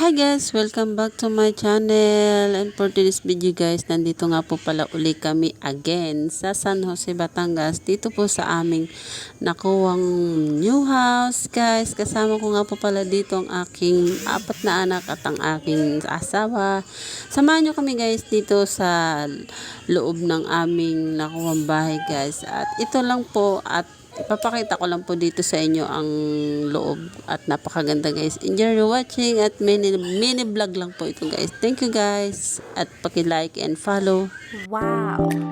Hi guys! Welcome back to my channel. And for today's video guys, nandito nga po pala uli kami again sa San Jose, Batangas. Dito po sa aming nakuwang new house guys. Kasama ko nga po pala dito ang aking 4 na anak at ang aking asawa. Samahan nyo kami guys dito sa loob ng aming nakuwang bahay guys. At ito lang po at ipapakita ko lang po dito sa inyo ang loob at napakaganda guys. Enjoy watching at mini vlog lang po ito guys. Thank you guys at paki-like and follow. Wow!